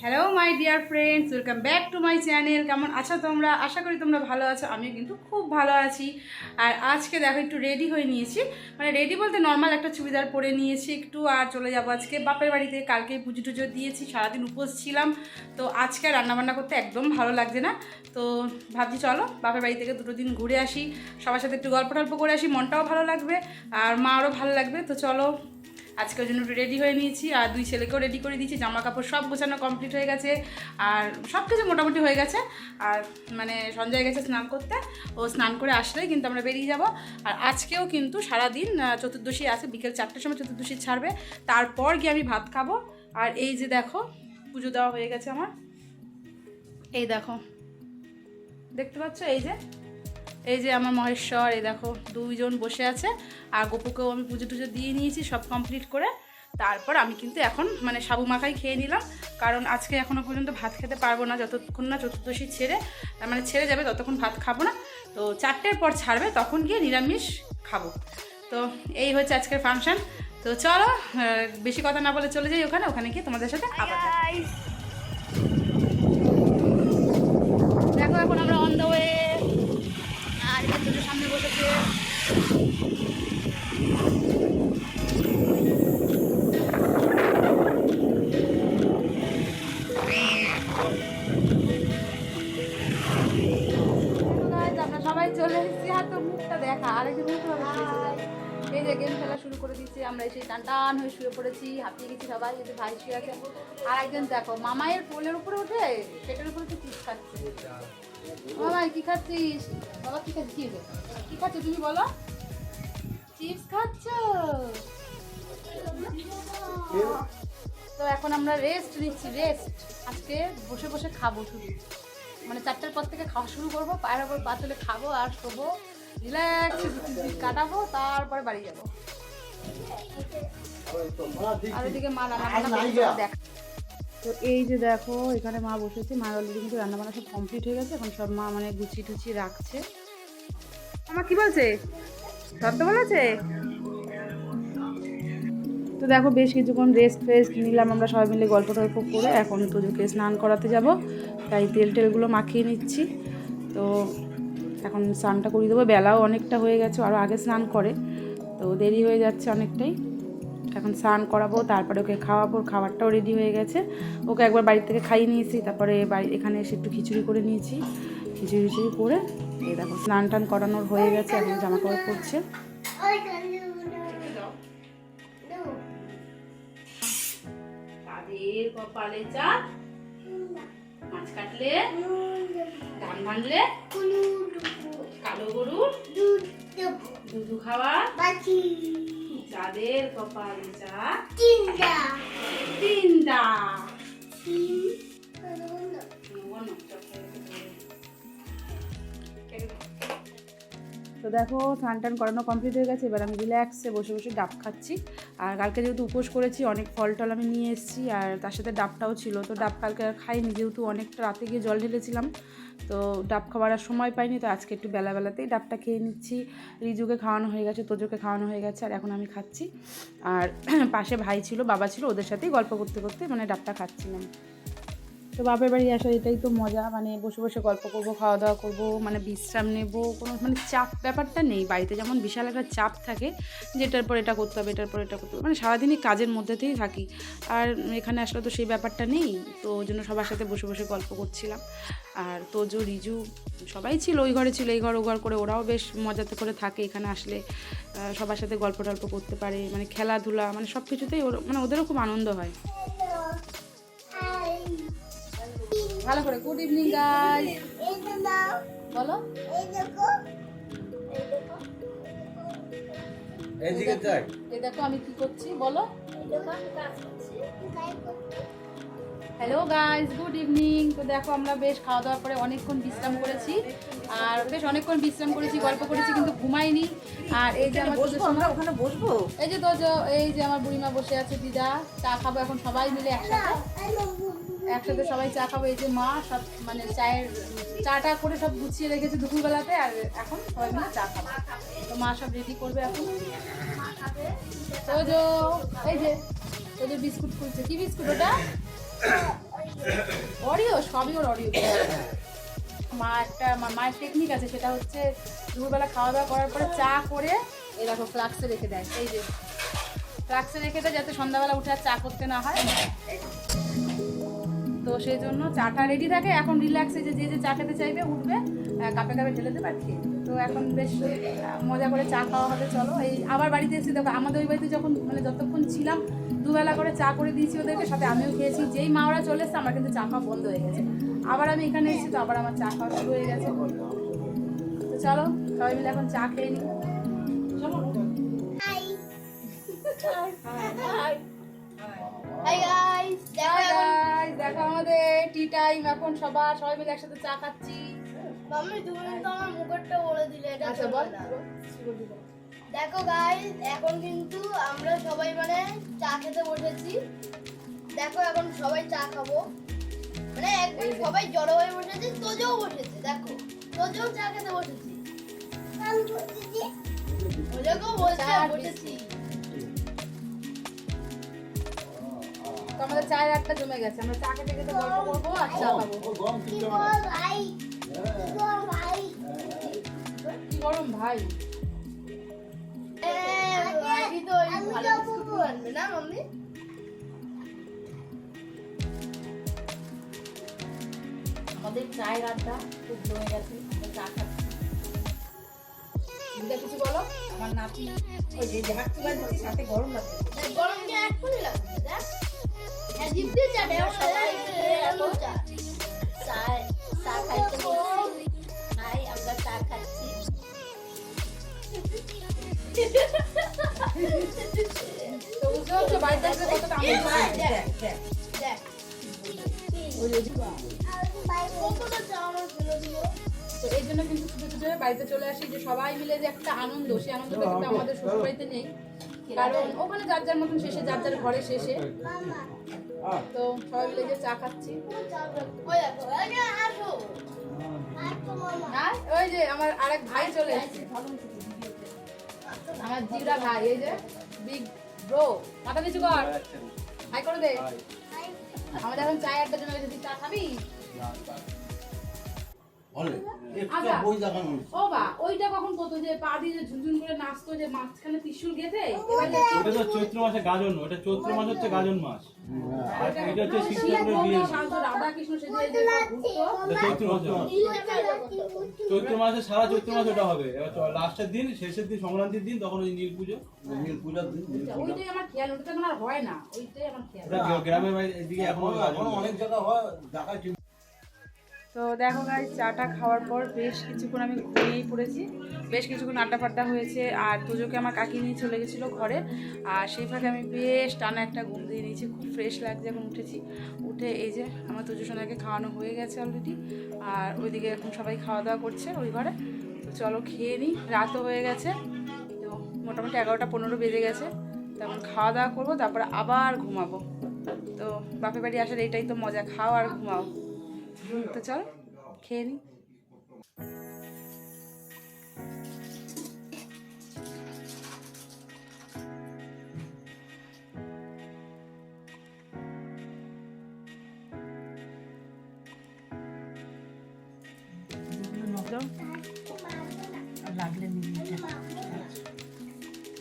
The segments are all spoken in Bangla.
Hello my dear friends, welcome back to my channel. কেমন আছো তোমরা? আশা করি তোমরা ভালো আছো। আমিও কিন্তু খুব ভালো আছি। আর আজকে দেখো একটু রেডি হয়ে নিয়েছি, মানে রেডি বলতে নর্মাল একটা চুড়িদার পরে নিয়েছি একটু, আর চলে যাবো আজকে বাপের বাড়িতে। কালকে পুজো টুজো দিয়েছি, সারাদিন উপোস ছিলাম, তো আজকে রান্নাবান্না করতে একদম ভালো লাগছে না। তো ভাবছি চলো বাপের বাড়ি থেকে দুটো দিন ঘুরে আসি, সবার সাথে একটু গল্প টল্প করে আসি, মনটাও ভালো লাগবে আর মারও ভালো লাগবে। তো চলো আজকে ওই জন্য একটু রেডি হয়ে নিয়েছি, আর দুই ছেলেকেও রেডি করে দিয়েছি। জামা কাপড় সব গোছানো কমপ্লিট হয়ে গেছে, আর সব কিছু মোটামুটি হয়ে গেছে। আর মানে সঞ্জয় গেছে স্নান করতে, ও স্নান করে আসলেই কিন্তু আমরা বেরিয়ে যাব। আর আজকেও কিন্তু সারাদিন চতুর্দশী আছে, বিকেল 4টার সময় চতুর্দশী ছাড়বে, তারপর গিয়ে আমি ভাত খাবো। আর এই যে দেখো পুজো দেওয়া হয়ে গেছে আমার, এই দেখো দেখতে পাচ্ছ, এই যে আমার মহেশ্বর, এই দেখো দুইজন বসে আছে। আর গোপুকেও আমি পুজো টুজো দিয়ে নিয়েছি সব কমপ্লিট করে। তারপর আমি কিন্তু এখন মানে সাবু মাখাই খেয়ে নিলাম, কারণ আজকে এখনও পর্যন্ত ভাত খেতে পারবো না, যতক্ষণ না চতুর্দশী ছেড়ে যাবে ততক্ষণ ভাত খাবো না। তো 4টের পর ছাড়বে, তখন গিয়ে নিরামিষ খাবো। তো এই হচ্ছে আজকের ফাংশন। তো চলো বেশি কথা না বলে চলে যাই ওখানে গিয়ে তোমাদের সাথে আবার দেখো। এখন আমরা অন দ্য ওয়ে, আর এদের সামনে বসেছে। আমরা সবাই চলে এসেছি, আর তো মুখটা দেখা আরেকজন মুখ এই যে গেম খেলা শুরু করে দিচ্ছে। আমরা এসে টান টান হয়ে শুয়ে পড়েছি, হাঁপিয়ে গেছি সবাই। এই যে ভাই শুয়ে আছে, আর একজন দেখো মামাইয়ের কোলের উপরে উঠে সেটার উপরে তো চিপস খাচ্ছে। মামাই কি খাচ্ছিস? বাবা কি খাচ্ছিস? কি খাচ্ছ তুমি বলো? চিপস খাচ্ছ? তো এখন আমরা রেস্ট নিচ্ছি, রেস্ট। আজকে বসে বসে খাবো শুধু, মানে 4টার পর থেকে খাওয়া শুরু করবো, পায়ের ওপর পা তুলে খাবো আর শোবো, রিল্যাক্স কাটাবো, তারপরে বাড়ি যাবো। আর ওইদিকে মা রান্না দেখা। তো এই যে দেখো এখানে মা বসেছে, মা অলরেডি কিন্তু রান্নাবান্না সব কমপ্লিট হয়ে গেছে। এখন সব মা মানে গুছিয়ে টুচিয়ে রাখছে। আমার কি বলছে? শব্দ বলেছে। তো দেখো বেশ কিছুক্ষণ রেস্ট নিলাম আমরা সবাই মিলে গল্প টল্প করে। এখন তোজোকে স্নান করাতে যাব, তাই তেলগুলো মাখিয়ে নিচ্ছি। তো এখন স্নানটা করিয়ে দেবো, বেলাও অনেকটা হয়ে গেছে, আরও আগে স্নান করে, তো দেরি হয়ে যাচ্ছে অনেকটাই। এখন স্নান করাবো, তারপরে ওকে খাওয়াবো, খাবারটাও রেডি হয়ে গেছে। ওকে একবার বাড়ি থেকে খাইয়ে নিয়েছি, তারপরে এখানে এসে একটু খিচুড়ি করে নিয়েছি। খিচুড়ি করে এই দেখো স্নান টান করানোর হয়ে গেছে, এখন জামা কাপড় পরছে। কপালে চাঁদ, মাছ কাটলে, ধান ভাঙলে, কালো গরুর দুধ খাওয়া, চাঁদের কপালে চাঁদ, তিনটা। তো দেখো স্নান টান করানো কমপ্লিট হয়ে গেছে, এবার আমি রিল্যাক্সে বসে বসে ডাব খাচ্ছি। আর কালকে যেহেতু উপোস করেছি, অনেক ফল টল আমি নিয়ে এসেছি, আর তার সাথে ডাবটাও ছিল। তো ডাব কালকে আর খাইনি, যেহেতু অনেকটা রাতে গিয়ে জল ঢেলেছিলাম, তো ডাব খাওয়ার আর সময় পাইনি। তো আজকে একটু বেলাতেই ডাবটা খেয়ে নিচ্ছি। রিজুকে খাওয়ানো হয়ে গেছে, তোজোকে খাওয়ানো হয়ে গেছে, আর এখন আমি খাচ্ছি। আর পাশে ভাই ছিল, বাবা ছিল, ওদের সাথেই গল্প করতে করতে মানে ডাবটা খাচ্ছিলাম। তো বাপের বাড়ি আসা এটাই তো মজা, মানে বসে বসে গল্প করবো, খাওয়া দাওয়া করবো, মানে বিশ্রাম নেবো, কোনো মানে চাপ ব্যাপারটা নেই। বাড়িতে যেমন বিশাল একটা চাপ থাকে, যেটার পর এটা করতে হবে, এটার পর এটা করতে হবে, মানে সারাদিনই কাজের মধ্যেতেই থাকি। আর এখানে আসলে তো সেই ব্যাপারটা নেই, তো ওই জন্য সবার সাথে বসে বসে গল্প করছিলাম। আর তোজো, রিজু সবাই ছিল, ওই ঘরে ছিল, এই ঘর ও ঘর করে, ওরাও বেশ মজাতে করে থাকে এখানে আসলে, সবার সাথে গল্প টল্প করতে পারে, মানে খেলাধুলা, মানে সব কিছুতেই মানে ওদেরও খুব আনন্দ হয়। ভালো করে গুড ইভিনিং গাইস বলো। এই দেখো আমি কি করছি বলো। Hello guys, good evening. তো দেখো আমরা বেশ খাওয়া দাওয়ার পরে অনেকক্ষণ বিশ্রাম করেছি, আর বেশ অনেকক্ষণ বিশ্রাম করেছি, গল্প করেছি, কিন্তু ঘুমাইনি। আর এই যে আমার ওখানে বসবো, এই যে তোজো, এই যে আমার বুড়িমা বসে আছে, দিদা চা খাবো এখন সবাই মিলে একসাথে সবাই চা খাবো। এই যে মা সব মানে চাটা করে সব গুছিয়ে রেখেছে দুপুরবেলাতে, আর এখন সবাই মিলে চা খাবো। তো মা সব রেডি করবে এখন। তোজো, এই যে তোজো বিস্কুট খুলছে। কি বিস্কুট ওটা? অরিও সবই ওর অরিও। মায়ের টেকনিক আছে, সেটা হচ্ছে দুপুরবেলা খাওয়া দাওয়া করার পরে চা করে এই দেখো ফ্লাক্সে রেখে দেয়। এই যে ফ্লাক্সে রেখে দেয় যাতে সন্ধ্যাবেলা উঠে আর চা করতে না হয়। তো সেই জন্য চাটা রেডি থাকে। এখন রিল্যাক্সে যে যে চা খেতে চাইবে উঠবে, কাপে কাপে ঢেলে দেবে আর খেয়ে। তো এখন বেশ মজা করে চা খাওয়া হবে। চলো এই আবার বাড়িতে এসে দেখো, আমাদের ওই বাড়িতে যখন মানে যতক্ষণ ছিলাম দুবেলা করে চা করে দিয়েছি ওদেরকে, সাথে আমিও খেয়েছি। যেই মা ওরা চলে এসছে আমার কিন্তু চা খাওয়া বন্ধ হয়ে গেছে। আবার আমি এখানে এসেছি, তো আবার আমার চা খাওয়া শুরু হয়ে গেছে। তো চলো সবাই মিলে এখন চা খেয়ে নিই। দেখো আমাদের টি টাইম এখন, সবাই মিলে একসাথে চা খাচ্ছি। মাম্মি তুমি তো আমার মুখটা বলে দিলে, এটা আচ্ছা বল। দেখো গাইস, এখন কিন্তু আমরা সবাই মানে চা খেতে বসেছি। দেখো এখন সবাই চা খাবো, মানে একদম সবাই জড়ো হয়ে বসেছে। তোজও বসেছে, দেখো তোজও চা খেতে বসেছি। বসেছি। আমাদের চায়ের একটা জমে গেছে, আমরা চা খেতে খেতে গল্প করবো আর চা খাবো। কি গরম ভাই। না মাম্মি আমাদের চায়ের আড্ডা খুব জমে গেছে, আমরা চা খাচ্ছি। কিছু বলো। আমার নাতি ওই যে ঝাঁকতে পারছি, সাথে গরম লাগছে। গরম কি এক্ষুনি লাগছে? দেখ জিপতে চাটে চা খাইতে বসছি। হাই, আমরা চা খাচ্ছি। তো বুঝতে পারছো বাড়িতে আসলে কতটা আনন্দ হয়। দেখ দেখ দেখ কতটা চা আমার ফেলে দিল। তো এই জন্য কিন্তু ছুটে ছুটে বাড়িতে চলে আসি, যে সবাই মিলে যে একটা আনন্দ, সেই আনন্দটা কিন্তু আমাদের শ্বশুর বাড়িতে নেই। কারণ ওখানে যার যার মতন শেষে, যার যার ঘরে শেষে। তো সবাই মিলে যে চা খাচ্ছি। ওই যে আমার আরেক ভাই চলে এসেছে, আমার জিগরা ভাই, এই যে বিগ ব্রো। মাথা নিচু কর, হাই করে দে। আমাদের এখন চায়ের আড্ডা জমে গেছে। তুই চা খাবি? ওইটা কখন কত যে পা দিয়ে ঝুনঝুন করে নাচতো, যে মাঝখানে ত্রিশূল গেঁথে। ওটা তো চৈত্র মাসে গাজন, ওটা চৈত্র মাস হচ্ছে গাজন মাস। এটা হচ্ছে শিবচন্দ্রের বিয়ে। রাধা কৃষ্ণ সেজে চৈত্র মাসে সারা চৈত্র মাস ওটা হবে। লাস্টের দিন, শেষের দিন, সংক্রান্তির দিন, তখন ওই নীল পুজো। নীল পূজার দিন ওইটাই আমার খেয়াল, ওটা তো আর হয় না। ওইটাই আমার খেয়াল। গ্রামের বাইরে এদিকে এখন অনেক জায়গা হয় ঢাকায়। তো দেখো গাইস, চাটা খাওয়ার পর বেশ কিছুক্ষণ আমি ঘুমিয়েই পড়েছি। বেশ কিছুক্ষণ আড্ডা ফাড্ডা হয়েছে, আর তোজোকে আমার কাকি নিয়ে চলে গেছিলো ঘরে। আর সেই ফাঁকে আমি বেশ টানা একটা ঘুম দিয়ে নিয়েছি, খুব ফ্রেশ লাগছে। এখন উঠেছি, উঠে এই যে আমার তোজো সোনাকে খাওয়ানো হয়ে গেছে অলরেডি। আর ওইদিকে এখন সবাই খাওয়া দাওয়া করছে ওই ঘরে। তো চলো খেয়ে নিই, রাতও হয়ে গেছে। তো মোটামুটি 11টা 15 বেজে গেছে। তখন খাওয়া দাওয়া করবো, তারপরে আবার ঘুমাবো। তো বাপের বাড়ি আসার এইটাই তো মজা, খাও আর ঘুমাও। তো চল খেয়ে নিই।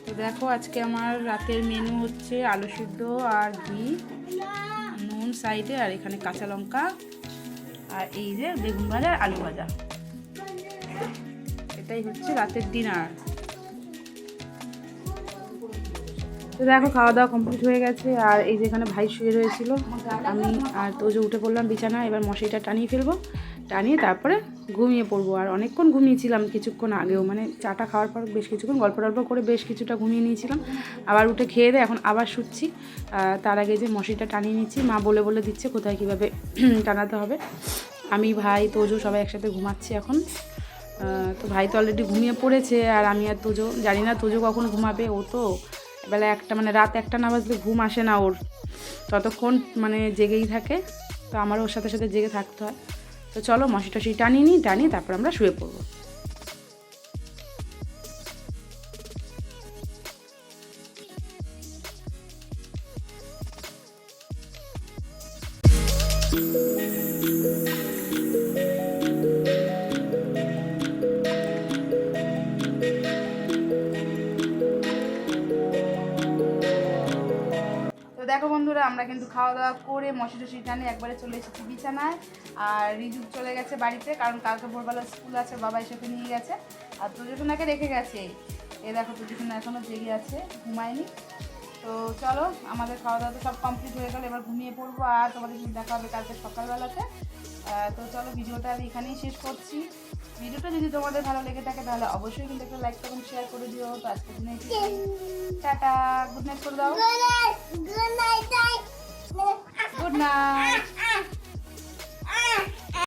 তো দেখো আজকে আমার রাতের মেনু হচ্ছে আলু সিদ্ধ আর ঘি, নুন সাইডে, আর এখানে কাঁচা লঙ্কা, আর এই যে বেগুন ভাজা আর আলু ভাজা। এটাই হচ্ছে রাতের ডিনার। তো দেখো খাওয়া দাওয়া কমপ্লিট হয়ে গেছে। আর এই যে এখানে ভাই শুয়ে রয়েছিল, আমি আর তোজো উঠে পড়লাম বিছানা। এবার মশারিটা টানিয়ে ফেলবো, টানিয়ে তারপরে ঘুমিয়ে পড়বো। আর অনেকক্ষণ ঘুমিয়েছিলাম কিছুক্ষণ আগেও, মানে চাটা খাওয়ার পর বেশ কিছুক্ষণ গল্প টল্প করে বেশ কিছুটা ঘুমিয়ে নিয়েছিলাম। আবার উঠে খেয়ে দিয়ে এখন আবার শুচ্ছি। তার আগে যে মশারিটা টানিয়ে নিচ্ছি, মা বলে বলে দিচ্ছে কোথায় কীভাবে টানাতে হবে। আমি, ভাই, তোজো সবাই একসাথে ঘুমাচ্ছি এখন। তো ভাই তো অলরেডি ঘুমিয়ে পড়েছে, আর আমি আর তোজো জানি না তোজো কখন ঘুমাবে। ও তো বেলা একটা, মানে রাত 1টা না বাজলে ঘুম আসে না ওর, ততক্ষণ মানে জেগেই থাকে। তো আমারও ওর সাথে সাথে জেগে থাকতে হয়। তো চলো মশি টশি টানিয়ে নিই, টানিয়ে তারপর আমরা শুয়ে পড়বো। দেখো বন্ধুরা, আমরা কিন্তু খাওয়া দাওয়া করে মশি টসি টানে একবারে চলে এসেছি বিছানায়। আর রিজু চলে গেছে বাড়িতে, কারণ কালকে ভোরবেলা স্কুল আছে, বাবা এসে নিয়ে গেছে। আর তুজুসোনাকে রেখে গেছে। এ দেখো তুজুসোনা এখনও জেগে আছে, ঘুমায়নি। তো চলো, আমাদের খাওয়া দাওয়া তো সব কমপ্লিট হয়ে গেল, এবার ঘুমিয়ে পড়বো। আর তোমাদের কিন্তু দেখা হবে কালকে সকালবেলাতে। তো চলো, ভিডিওটা আমি এখানেই শেষ করছি। ভিডিওটা যদি তোমাদের ভালো লেগে থাকে তাহলে অবশ্যই কিন্তু একটা লাইক করুন, শেয়ার করে দিও। তো আজকের দিনে টাটা, গুড নাইট করে দাও। Good night.